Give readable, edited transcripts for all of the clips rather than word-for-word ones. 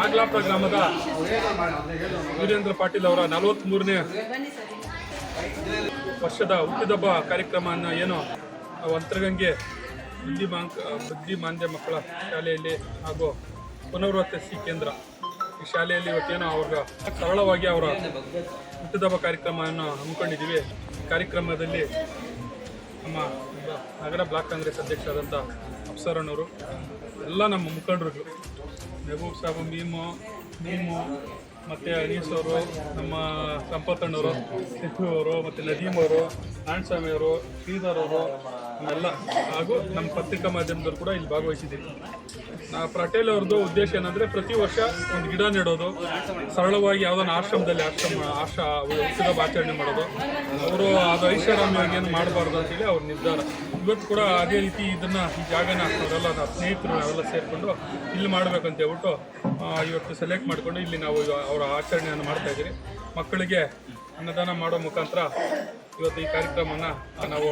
ನಾಗಲಾಪುರ ಗ್ರಾಮದ ವೀರೇಂದ್ರ ಪಾಟೀಲ್ ಅವರ 43ನೇ ವರ್ಷದ ಹುಟ್ಟಿದಬ್ಬ ಕಾರ್ಯಕ್ರಮವನ್ನು ಏನು ಅಂತರಗಂಗೆ ಬುದ್ಧಿಮಾಂದ್ಯ ಮಕ್ಕಳ ಶಾಲೆಯಲ್ಲಿ ಹಾಗೂ ಪುನರ್ವಸತಿ ಕೇಂದ್ರ ಈ ಶಾಲೆಯಲ್ಲಿ ಇವತ್ತೇನೋ ಅವ್ರಿಗೆ ಸರಳವಾಗಿ ಅವರ ಹುಟ್ಟಿದಬ್ಬ ಕಾರ್ಯಕ್ರಮವನ್ನು ಹಮ್ಮಿಕೊಂಡಿದ್ದೀವಿ. ಕಾರ್ಯಕ್ರಮದಲ್ಲಿ ನಮ್ಮ ನಗರ ಬ್ಲಾಕ್ ಕಾಂಗ್ರೆಸ್ ಅಧ್ಯಕ್ಷರಾದಂಥ ಅಫ್ಸರಣ್ಣವರು, ಎಲ್ಲ ನಮ್ಮ ಮುಖಂಡರುಗಳು, ಮೆಹಬೂಬ್ ಸಾಬು, ಮೀಮು ಮತ್ತು ಅನೀಸ್ ಅವರು, ನಮ್ಮ ಸಂಪತ್ತಣ್ಣವರು, ಸಿದ್ದು ಅವರು, ಮತ್ತು ನದೀಮ್ ಅವರು, ನಾರಾಯಣಸ್ವಾಮಿ ಅವರು, ಶ್ರೀಧರ್ ಅವರು ಎಲ್ಲ ಹಾಗೂ ನಮ್ಮ ಪತ್ರಿಕಾ ಮಾಧ್ಯಮದವರು ಕೂಡ ಇಲ್ಲಿ ಭಾಗವಹಿಸಿದ್ದೀವಿ. ಪಟೇಲ್ ಅವ್ರದ್ದು ಉದ್ದೇಶ ಏನಂದರೆ ಪ್ರತಿ ವರ್ಷ ಒಂದು ಗಿಡ ನೆಡೋದು, ಸರಳವಾಗಿ ಯಾವುದೋ ಆಶ್ರಮದಲ್ಲಿ ಹುಟ್ಟಿದಬ್ಬ ಆಚರಣೆ ಮಾಡೋದು. ಅವರು ಅದು ಐಷಾರಾಮಿಯಾಗಿ ಏನು ಮಾಡಬಾರ್ದು ಅಂತೇಳಿ ಅವ್ರ ನಿರ್ಧಾರ. ಇವತ್ತು ಕೂಡ ಅದೇ ರೀತಿ ಈ ಜಾಗನ ಅವರೆಲ್ಲ ಸ್ನೇಹಿತರು ನಾವೆಲ್ಲ ಸೇರಿಕೊಂಡು ಇಲ್ಲಿ ಮಾಡಬೇಕಂತ ಹೇಳ್ಬಿಟ್ಟು ಇವತ್ತು ಸೆಲೆಕ್ಟ್ ಮಾಡಿಕೊಂಡು ಇಲ್ಲಿ ನಾವು ಅವರ ಆಚರಣೆಯನ್ನು ಮಾಡ್ತಾಯಿದ್ದೀವಿ. ಮಕ್ಕಳಿಗೆ ಅನ್ನದಾನ ಮಾಡೋ ಮುಖಾಂತರ ಇವತ್ತು ಈ ಕಾರ್ಯಕ್ರಮವನ್ನು ನಾವು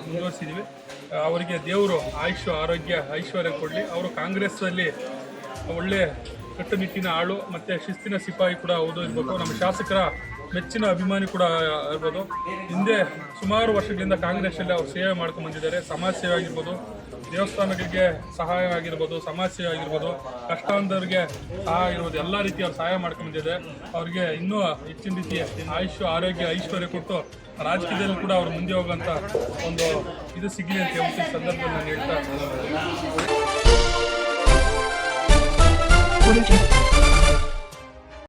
ಮುಂದುವರಿಸಿದ್ದೀವಿ. ಅವರಿಗೆ ದೇವರು ಆಯುಷ್ಯ, ಆರೋಗ್ಯ, ಐಶ್ವರ್ಯ ಕೊಡಲಿ. ಅವರು ಕಾಂಗ್ರೆಸ್ಸಲ್ಲಿ ಒಳ್ಳೆ ಕಟ್ಟುನಿಟ್ಟಿನ ಆಳು ಮತ್ತು ಶಿಸ್ತಿನ ಸಿಪಾಯಿ ಕೂಡ ಹೌದು ಇರಬೇಕು. ನಮ್ಮ ಶಾಸಕರ ಮೆಚ್ಚಿನ ಅಭಿಮಾನಿ ಕೂಡ ಇರ್ಬೋದು. ಹಿಂದೆ ಸುಮಾರು ವರ್ಷಗಳಿಂದ ಕಾಂಗ್ರೆಸ್ಸಲ್ಲಿ ಅವರು ಸೇವೆ ಮಾಡ್ಕೊಂಡು ಬಂದಿದ್ದಾರೆ. ಸಮಾಜ ಸೇವೆ ಆಗಿರ್ಬೋದು, ದೇವಸ್ಥಾನಗಳಿಗೆ ಸಹಾಯ ಆಗಿರ್ಬೋದು, ಸಮಾಜ ಸೇವೆ ಆಗಿರ್ಬೋದು, ಕಷ್ಟವಂತರಿಗೆ ಸಹಾಯ ಆಗಿರ್ಬೋದು, ಎಲ್ಲ ರೀತಿ ಅವ್ರು ಸಹಾಯ ಮಾಡ್ಕೊಂಡು ಬಂದಿದ್ದಾರೆ. ಅವ್ರಿಗೆ ಇನ್ನೂ ಹೆಚ್ಚಿನ ರೀತಿಯ ಆಯುಷ್ಯ, ಆರೋಗ್ಯ, ಐಶ್ವರ್ಯ ಕೊಟ್ಟು ರಾಜಕೀಯದಲ್ಲಿ ಕೂಡ ಅವ್ರು ಮುಂದೆ ಹೋಗುವಂಥ ಒಂದು ಇದು ಸಿಗಲಿ ಅಂತ ಹೇಳ್ತೀನಿ ಸಂದರ್ಭದಲ್ಲಿ ನಾನು ಹೇಳ್ತಾ